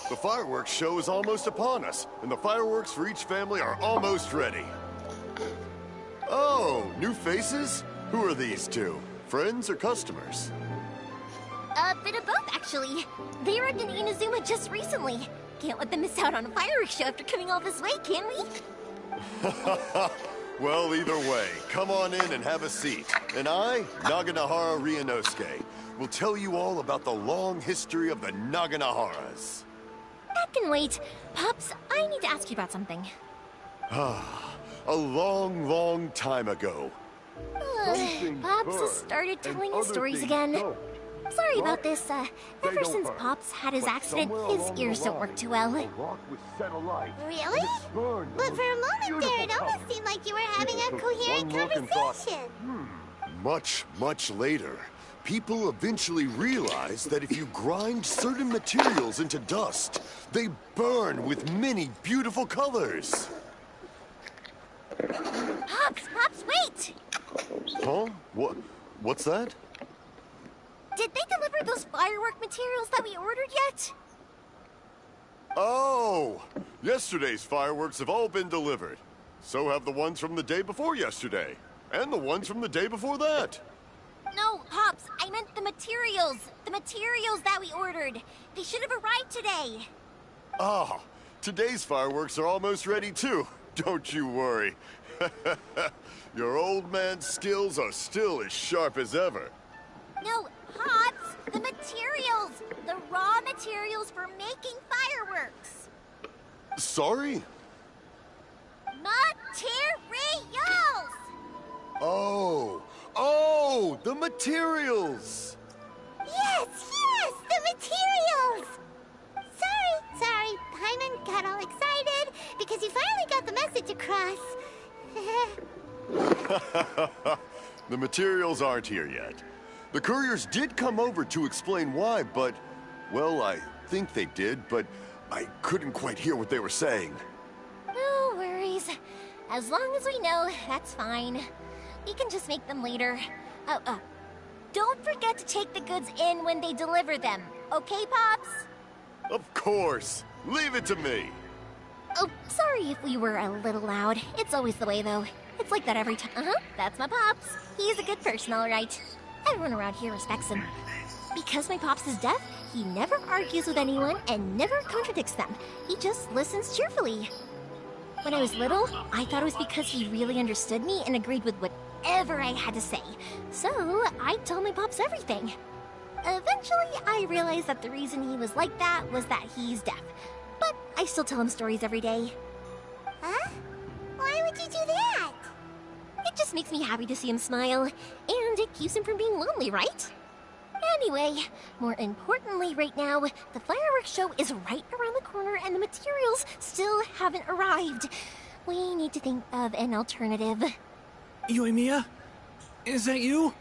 The fireworks show is almost upon us, and the fireworks for each family are almost ready. Oh, new faces? Who are these two? Friends or customers? A bit of both, actually. They arrived in Inazuma just recently. Can't let them miss out on a fireworks show after coming all this way, can we? Well, either way, come on in and have a seat. And I, Naganahara Ryunosuke, will tell you all about the long history of the Naganaharas. That can wait. Pops, I need to ask you about something. A long, long time ago. Pops has started telling his stories again. Sorry about this. Ever since Pops had his accident, his ears don't work too well. Really? But for a moment there, it almost seemed like you were having a coherent conversation. Much, much later, people eventually realized that if you grind certain materials into dust, they burn with many beautiful colors. Pops, wait! Huh? What's that? Did they deliver those firework materials that we ordered yet? Oh! Yesterday's fireworks have all been delivered. So have the ones from the day before yesterday. And the ones from the day before that. No, Pops, I meant the materials. The materials that we ordered. They should have arrived today. Ah, today's fireworks are almost ready too. Don't you worry. Your old man's skills are still as sharp as ever. No, Pops, the materials. The raw materials for making fireworks. Sorry? Materials! Oh, the materials! Yes, the materials! Sorry, Paimon got all excited because you finally got the message across. The materials aren't here yet. The couriers did come over to explain why, but, well, I think they did, but I couldn't quite hear what they were saying. No worries. As long as we know, that's fine. We can just make them later. Don't forget to take the goods in when they deliver them. Okay, Pops? Of course. Leave it to me. Oh, sorry if we were a little loud. It's always the way, though. It's like that every time. That's my Pops. He's a good person, all right. Everyone around here respects him. Because my Pops is deaf, he never argues with anyone and never contradicts them. He just listens cheerfully. When I was little, I thought it was because he really understood me and agreed with whatever I had to say. So, I told my Pops everything. Eventually, I realized that the reason he was like that was that he's deaf. But I still tell him stories every day. Huh? Why would you do that? It just makes me happy to see him smile, and it keeps him from being lonely, right? Anyway, more importantly right now, the fireworks show is right around the corner and the materials still haven't arrived. We need to think of an alternative. Yoimiya? Is that you?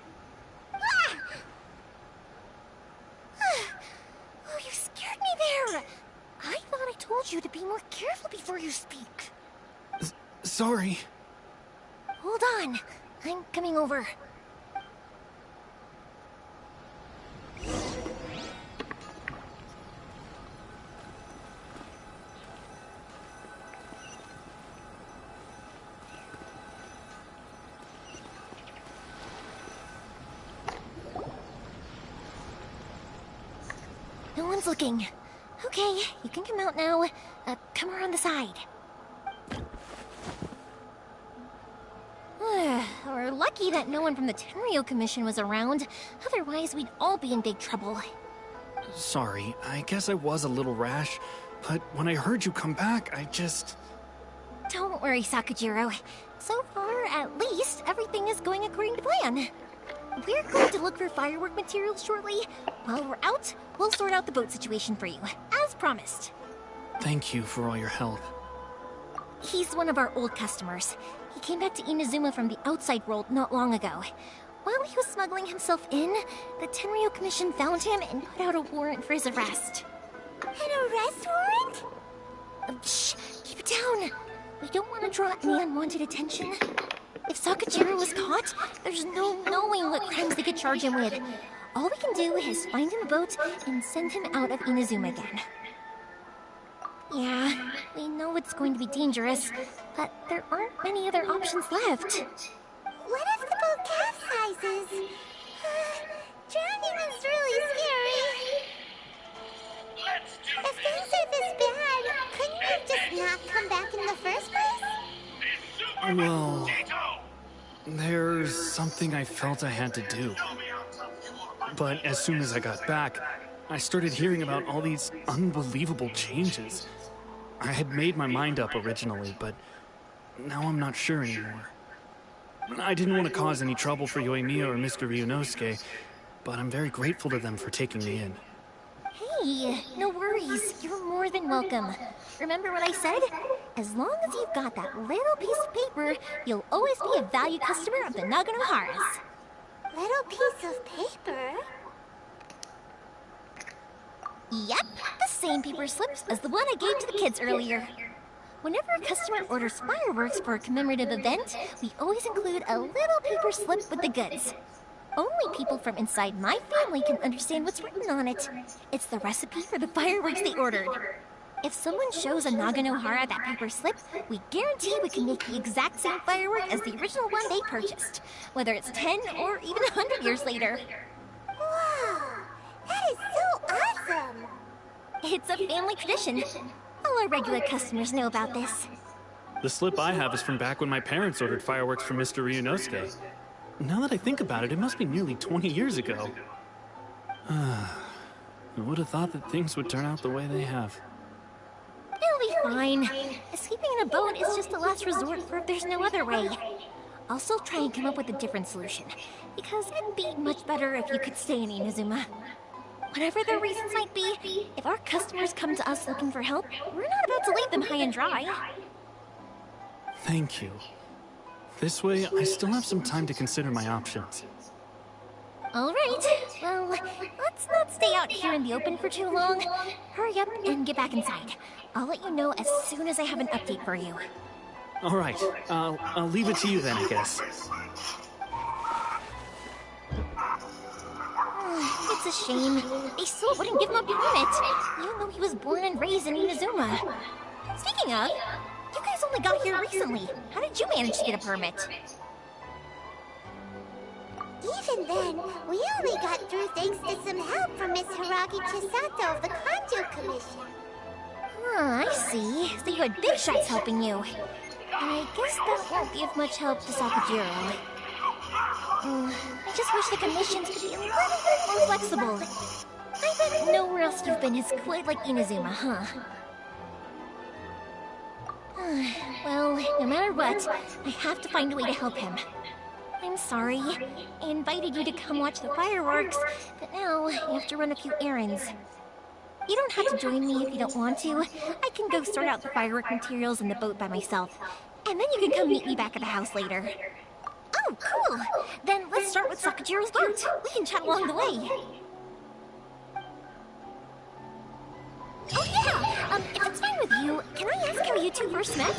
Oh, you scared me there! I thought I told you to be more careful before you speak. Sorry. Hold on. I'm coming over. No one's looking. Okay, you can come out now. Come around the side. We're lucky that no one from the Tenryo Commission was around. Otherwise, we'd all be in big trouble. Sorry, I guess I was a little rash, but when I heard you come back, I just... Don't worry, Sakujiro. So far, at least, everything is going according to plan. We're going to look for firework materials shortly. While we're out, we'll sort out the boat situation for you, as promised. Thank you for all your help. He's one of our old customers. He came back to Inazuma from the outside world not long ago. While he was smuggling himself in, the Tenryo Commission found him and put out a warrant for his arrest. An arrest warrant? Shh, keep it down. We don't want to draw any unwanted attention. If Sakajiro was caught, there's no knowing what crimes they could charge him with. All we can do is find him a boat and send him out of Inazuma again. Yeah, we know it's going to be dangerous, but there aren't many other options left. What if the boat capsizes? Drowning is really scary. If things are this bad, couldn't you have just not come back in the first place? Well, there's something I felt I had to do. But as soon as I got back, I started hearing about all these unbelievable changes. I had made my mind up originally, but now I'm not sure anymore. I didn't want to cause any trouble for Yoimiya or Mr. Ryunosuke, but I'm very grateful to them for taking me in. Hey, no worries. You're more than welcome. Remember what I said? As long as you've got that little piece of paper, you'll always be a valued customer of the Naganoharas. Little piece of paper? Yep, the same paper slips as the one I gave to the kids earlier. Whenever a customer orders fireworks for a commemorative event, we always include a little paper slip with the goods. Only people from inside my family can understand what's written on it. It's the recipe for the fireworks they ordered. If someone shows a Naganohara that paper slip, we guarantee we can make the exact same firework as the original one they purchased, whether it's 10 or even 100 years later. Wow, that is so awesome! It's a family tradition. All our regular customers know about this. The slip I have is from back when my parents ordered fireworks for Mr. Ryunosuke. Now that I think about it, it must be nearly 20 years ago. I would have thought that things would turn out the way they have. It'll be fine. Escaping in a boat is just a last resort for if there's no other way. I'll still try and come up with a different solution, because it'd be much better if you could stay in Inazuma. Whatever their reasons might be, if our customers come to us looking for help, we're not about to leave them high and dry. Thank you. This way, I still have some time to consider my options. All right. Well, let's not stay out here in the open for too long. Hurry up and get back inside. I'll let you know as soon as I have an update for you. All right. I'll leave it to you then, I guess. It's a shame. They still wouldn't give him a permit, even though he was born and raised in Inazuma. Speaking of, you guys only got here recently. How did you manage to get a permit? Even then, we only got through thanks to some help from Miss Hiragi Chisato of the Kanjo Commission. I see. So you had big shots helping you. I guess that won't be of much help to Sakajiro. I just wish the commissions could be a little bit more flexible. I bet nowhere else you've been is quite like Inazuma, huh? Well, no matter what, I have to find a way to help him. I'm sorry. I invited you to come watch the fireworks, but now you have to run a few errands. You don't have to join me if you don't want to. I can go sort out the firework materials in the boat by myself. And then you can come meet me back at the house later. Oh, cool! Then let's start with Sakajiro's boat. We can chat along the way. Oh yeah! If it's fine with you, can I ask how you two first met?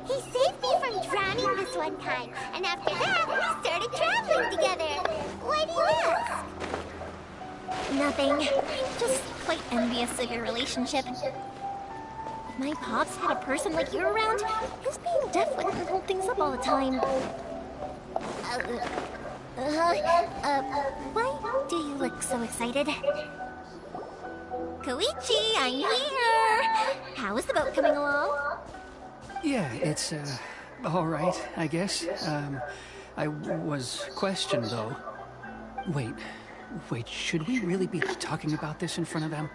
He saved me from drowning this one time, and after that, we started traveling together. Why do you ask? Nothing. I'm just quite envious of your relationship. If my pops had a person like you around, his being deaf wouldn't hold things up all the time. Why do you look so excited? Koichi, I'm here! How is the boat coming along? Yeah, it's, all right, I guess. I was questioned, though. Wait, should we really be talking about this in front of them?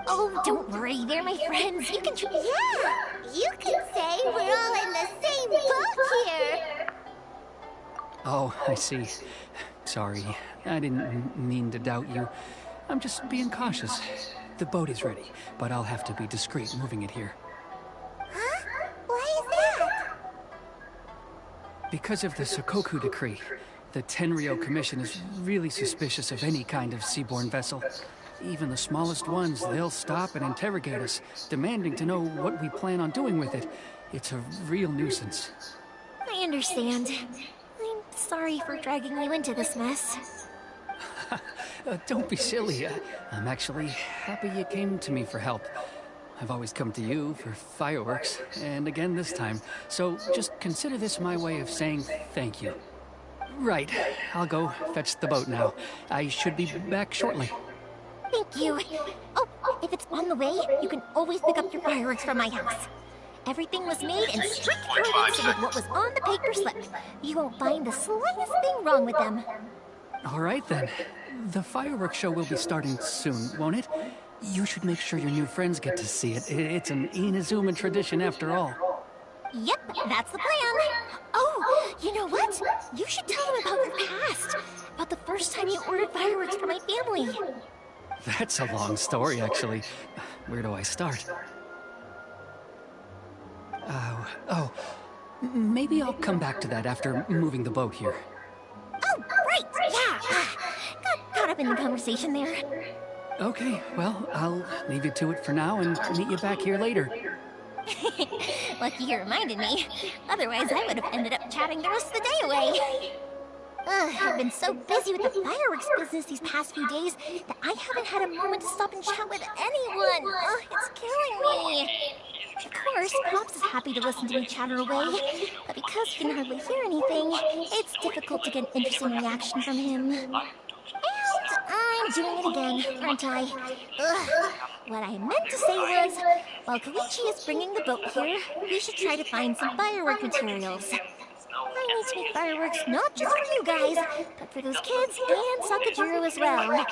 Oh, don't worry, they're my friends. You can Yeah, you could say we're all in the same boat here. Oh, I see. Sorry, I didn't mean to doubt you. I'm just being cautious. The boat is ready, but I'll have to be discreet moving it here. Huh? Why is that? Because of the Sokoku decree, The Tenryo Commission is really suspicious of any kind of seaborne vessel. Even the smallest ones, they'll stop and interrogate us, demanding to know what we plan on doing with it. It's a real nuisance. I understand. I'm sorry for dragging you into this mess. Don't be silly. I'm actually happy you came to me for help. I've always come to you for fireworks, and again this time. So just consider this my way of saying thank you. Right, I'll go fetch the boat now. I should be back shortly. Thank you. Oh, if it's on the way, you can always pick up your fireworks from my house. Everything was made in strict accordance with what was on the paper slip. You won't find the slightest thing wrong with them. All right then. The fireworks show will be starting soon, won't it? You should make sure your new friends get to see it. It's an Inazuma tradition after all. Yep, that's the plan. Oh, you know what? You should tell them about your past. About the first time you ordered fireworks for my family. That's a long story, actually. Where do I start? Maybe I'll come back to that after moving the boat here. Oh, right, yeah. Got caught up in the conversation there. Okay, well, I'll leave you to it for now and meet you back here later. Lucky you reminded me. Otherwise, I would have ended up chatting the rest of the day away. I've been so busy with the fireworks business these past few days that I haven't had a moment to stop and chat with anyone. It's killing me. Of course, Pops is happy to listen to me chatter away, but because he can hardly hear anything, it's difficult to get an interesting reaction from him. And I'm doing it again, aren't I? What I meant to say was, while Koichi is bringing the boat here, we should try to find some firework materials. I need to make fireworks not just for you guys, but for those kids and Sakajiro as well.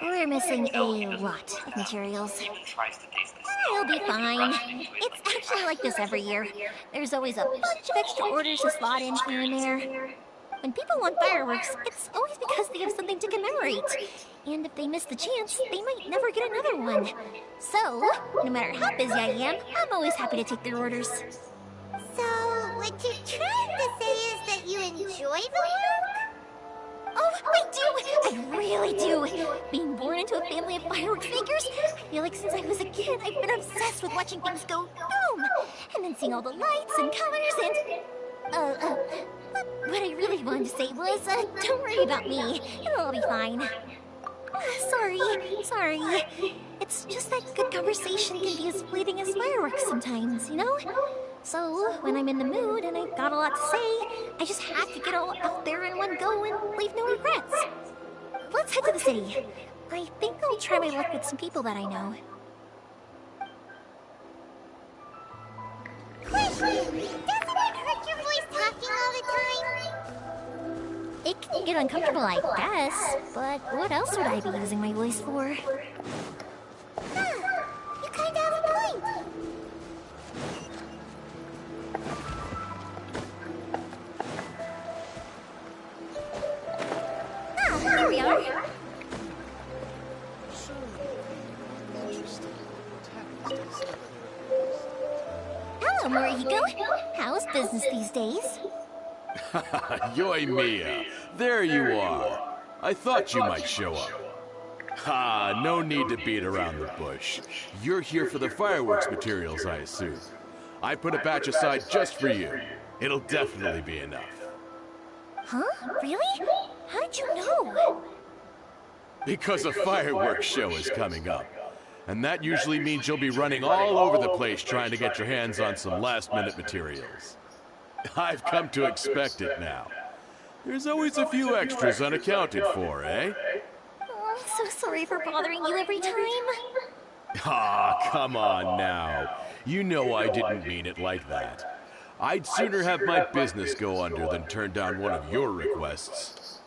We're missing a lot of materials. It'll be fine. It's actually like this every year. There's always a bunch of extra orders to slot in here and there. When people want fireworks, it's always because they have something to commemorate. And if they miss the chance, they might never get another one. So, no matter how busy I am, I'm always happy to take their orders. So, what you're trying to say is that you enjoy the work? Oh, I do! I really do! Being born into a family of fireworks makers, I feel like since I was a kid, I've been obsessed with watching things go boom! And then seeing all the lights and colors and... What I really wanted to say was, don't worry about me. It'll all be fine. Sorry. It's just that good conversation can be as fleeting as fireworks sometimes, you know? So, when I'm in the mood and I've got a lot to say, I just have to get all out there in one go and leave no regrets. Let's head to the city. I think I'll try my luck with some people that I know. Question! Doesn't it hurt your voice talking all the time? It can get uncomfortable, I guess, but what else would I be using my voice for? You kinda have a point. Here we are. Hello, Morihiko. How's business these days? Yoimiya, there you are. I thought you might show up. Ha, no need to beat around the bush. You're here for the fireworks materials, I assume. I put a batch aside just for you. It'll definitely be enough. Huh? Really? How did you know? Because a fireworks show is coming up. And that usually means you'll be running all over the place trying to get your hands on some last-minute materials. I've come to expect it now. There's always a few extras unaccounted for, eh? Oh, I'm so sorry for bothering you every time. Ah, come on now. You know I didn't mean it like that. I'd sooner have my business go under than turn down one of your requests.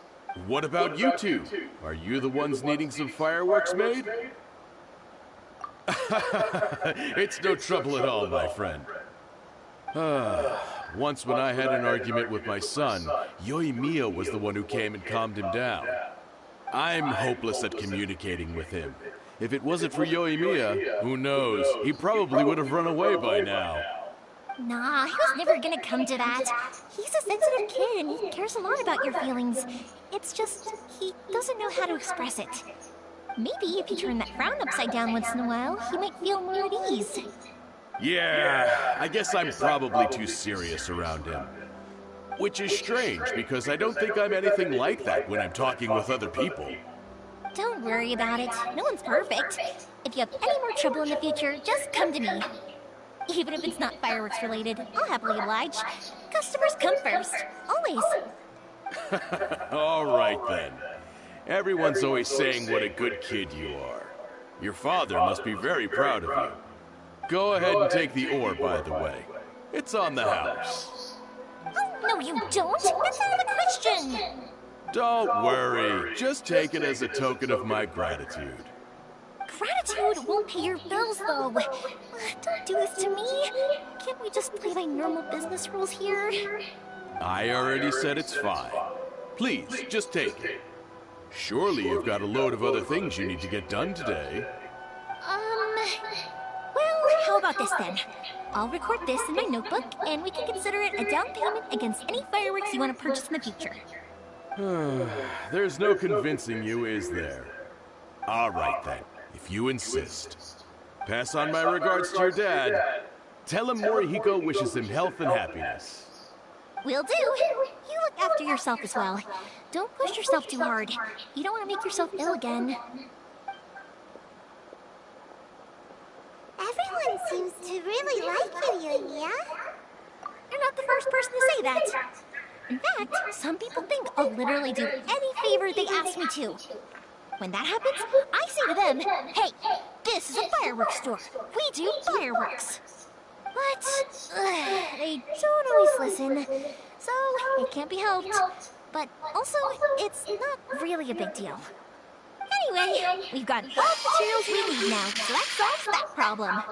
What about you two? Are you the ones needing some fireworks made? It's no trouble at all, my friend. Once when I had an argument with my son, Yoimiya was the one who came and calmed him down. I'm hopeless at communicating with him. If it wasn't for Yoimiya, who knows, he probably would have run away by now. Nah, he was never gonna come to that. He's a sensitive kid. and he cares a lot about your feelings. It's just, he doesn't know how to express it. Maybe if you turn that frown upside down once in a while, he might feel more at ease. Yeah, I guess I'm probably too serious around him. Which is strange, because I don't think I'm anything like that when I'm talking with other people. Don't worry about it. No one's perfect. If you have any more trouble in the future, just come to me. Even if it's not fireworks related, I'll happily oblige. Customers come first. Always. All right, then. Everyone's always saying what a good kid you are. Your father must be very proud of you. Go ahead and take the ore, by the way. It's on the house. Oh, no you don't. That's out of the question. Don't worry. Just take it as a token of my gratitude. Gratitude won't pay your bills, though. Don't do this to me. Can't we just play by normal business rules here? I already said it's fine. Please, just take it. Surely you've got a load of other things you need to get done today. Well, how about this then? I'll record this in my notebook, and we can consider it a down payment against any fireworks you want to purchase in the future. There's no convincing you, is there? All right, then, if you insist. Pass on my regards to your dad. Tell him Morihiko wishes him health and happiness. Will do. You look after yourself as well. Don't push yourself too hard. You don't want to make yourself ill again. Everyone seems to really like you, Yoimiya. You're not the first person to say that. In fact, some people think I'll literally do any favor they ask me to. When that happens, I say to them, hey, this is a fireworks store. We do fireworks. But they don't always listen, so it can't be helped. But also, it's not really a big deal. Anyway, we've got all the materials we need now, so that solves that problem.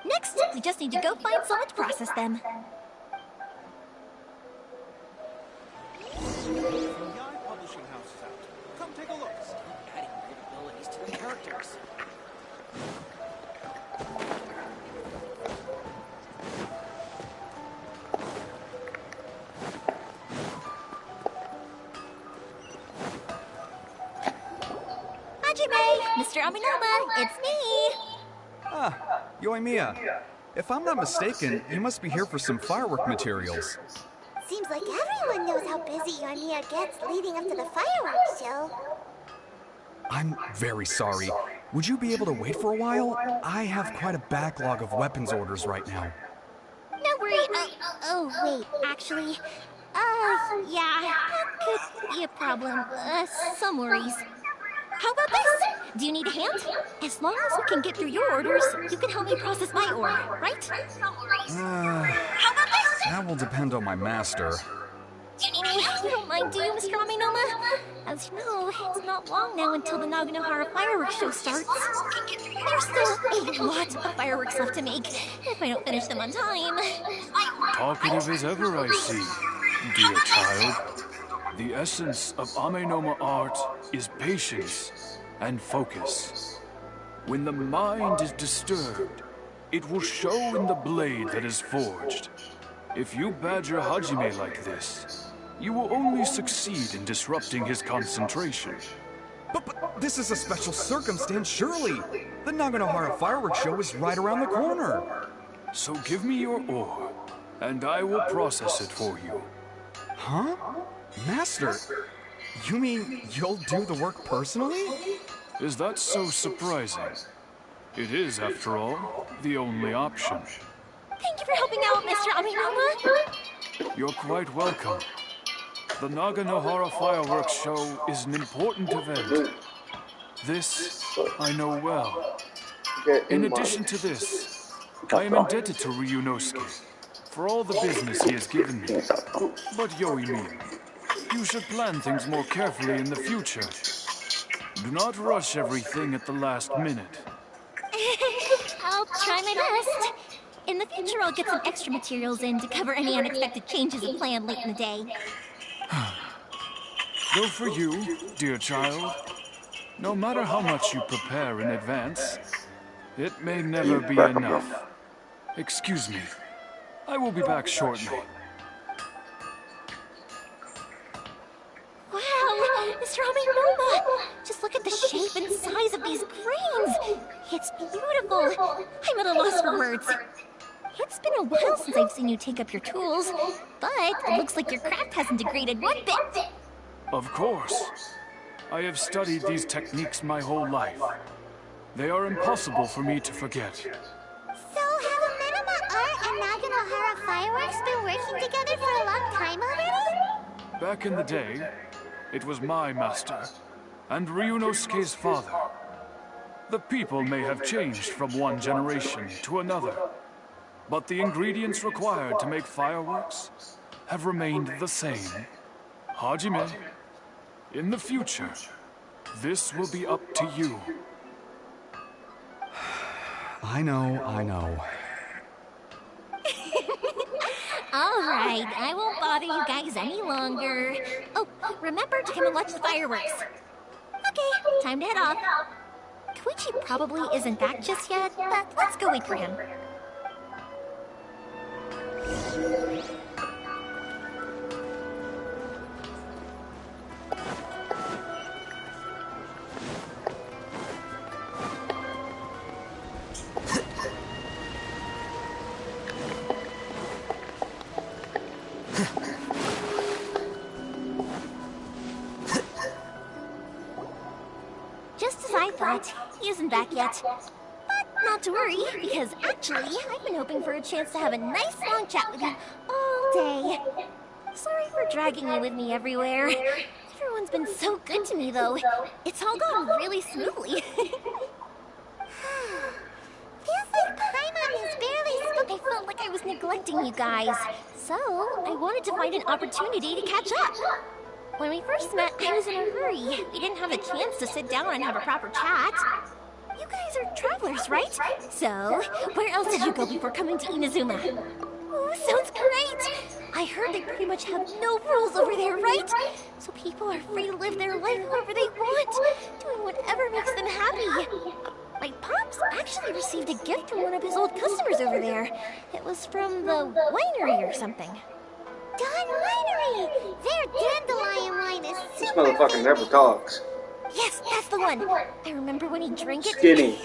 Next, we just need to go find someone to process them. Publishing house is out. Come take a look. Adding capabilities to the characters. Mr. Aminoma, it's me! Ah, Yoimiya. If I'm not mistaken, you must be here for some firework materials. Seems like everyone knows how busy Yoimiya gets leading up to the fireworks show. I'm very sorry. Would you be able to wait for a while? I have quite a backlog of weapons orders right now. No worry, oh wait, actually, yeah, that could be a problem. Some worries. How about this? Do you need a hand? As long as we can get through your orders, you can help me process my order, right? How about this? That will depend on my master. You don't mind, do you, Mr. Aminoma? As you know, it's not long now until the Naganohara fireworks show starts. There's still a lot of fireworks left to make, if I don't finish them on time. Talkative as ever, I see, dear child. The essence of Amenoma art is patience and focus. When the mind is disturbed, it will show in the blade that is forged. If you badger Hajime like this, you will only succeed in disrupting his concentration. But this is a special circumstance, surely. The Naganohara fireworks show is right around the corner. So give me your ore, and I will process it for you. Huh? Master, you mean you'll do the work personally? Is that so surprising? It is, after all, the only option. Thank you for helping out, Mr. Aminoma. You're quite welcome. The Naganohara fireworks show is an important event. This I know well. In addition to this, I am indebted to Ryunosuke for all the business he has given me. But Yoimiya, you should plan things more carefully in the future. Do not rush everything at the last minute. I'll try my best. In the future, I'll get some extra materials in to cover any unexpected changes in plan late in the day. Though for you, dear child, no matter how much you prepare in advance, it may never be enough. Excuse me. I will be back shortly. Mr. Amenoma! Just look at the shape and size of these cranes! It's beautiful! I'm at a loss for words. It's been a while since I've seen you take up your tools, but it looks like your craft hasn't degraded one bit. Of course. I have studied these techniques my whole life. They are impossible for me to forget. So have Amenoma Art and Naganohara Fireworks been working together for a long time already? Back in the day, it was my master, and Ryunosuke's father. The people may have changed from one generation to another, but the ingredients required to make fireworks have remained the same. Hajime, in the future, this will be up to you. I know. All right, I won't bother you guys any longer. Oh, remember to come and watch the fireworks. Okay, time to head off. Koichi probably isn't back just yet, but let's go wait for him. Just as I thought, he isn't back yet. But not to worry, because actually, I've been hoping for a chance to have a nice long chat with you all day. Sorry for dragging you with me everywhere. Everyone's been so good to me, though. It's all gone really smoothly. Feels like Paimon has barely spoken. I felt like I was neglecting you guys, so I wanted to find an opportunity to catch up. When we first met, I was in a hurry. We didn't have a chance to sit down and have a proper chat. You guys are travelers, right? So, where else did you go before coming to Inazuma? Oh, sounds great! I heard they pretty much have no rules over there, right? So people are free to live their life however they want, doing whatever makes them happy. My pops actually received a gift from one of his old customers over there. It was from the winery or something. Dawn Winery! Their dandelion wine is This super motherfucker never talks. Yes, that's the one. I remember when he drank it. Skinny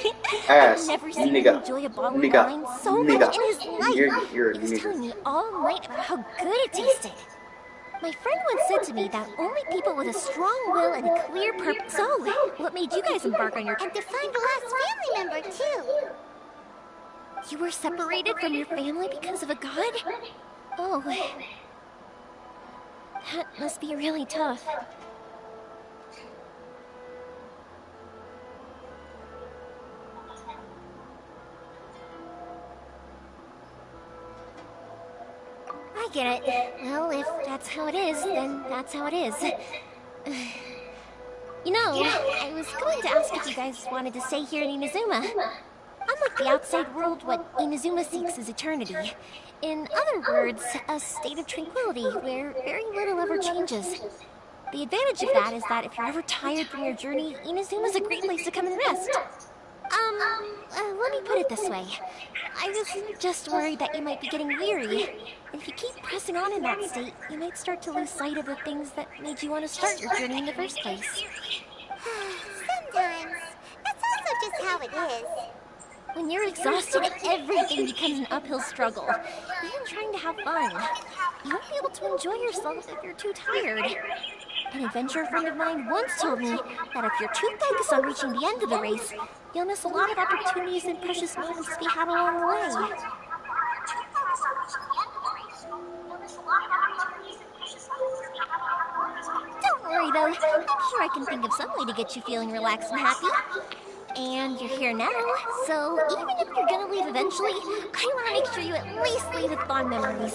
ass I've never seen him nigga. enjoy a bottle Nigga. of wine so Nigga. much in his life. You're a He was nigga. telling me all night about how good it tasted. My friend once said to me that only people with a strong will and a clear purpose. So, what made you guys embark on your and trip? to find a lost family member too. You were separated from your family because of a god? Oh. That must be really tough. I get it. Well, if that's how it is, then that's how it is. You know, I was going to ask if you guys wanted to stay here in Inazuma. Unlike the outside world, what Inazuma seeks is eternity. In other words, a state of tranquility where very little ever changes. The advantage of that is that if you're ever tired from your journey, Inazuma's a great place to come and rest. Let me put it this way. I was just worried that you might be getting weary. If you keep pressing on in that state, you might start to lose sight of the things that made you want to start your journey in the first place. Sometimes. That's also just how it is. When you're exhausted, everything becomes an uphill struggle. Even trying to have fun. You won't be able to enjoy yourself if you're too tired. An adventurer friend of mine once told me that if you're too focused on reaching the end of the race, you'll miss a lot of opportunities and precious moments to be had along the way. Don't worry though, I'm sure I can think of some way to get you feeling relaxed and happy. And you're here now, so even if you're gonna leave eventually, I want to make sure you at least leave with fond memories.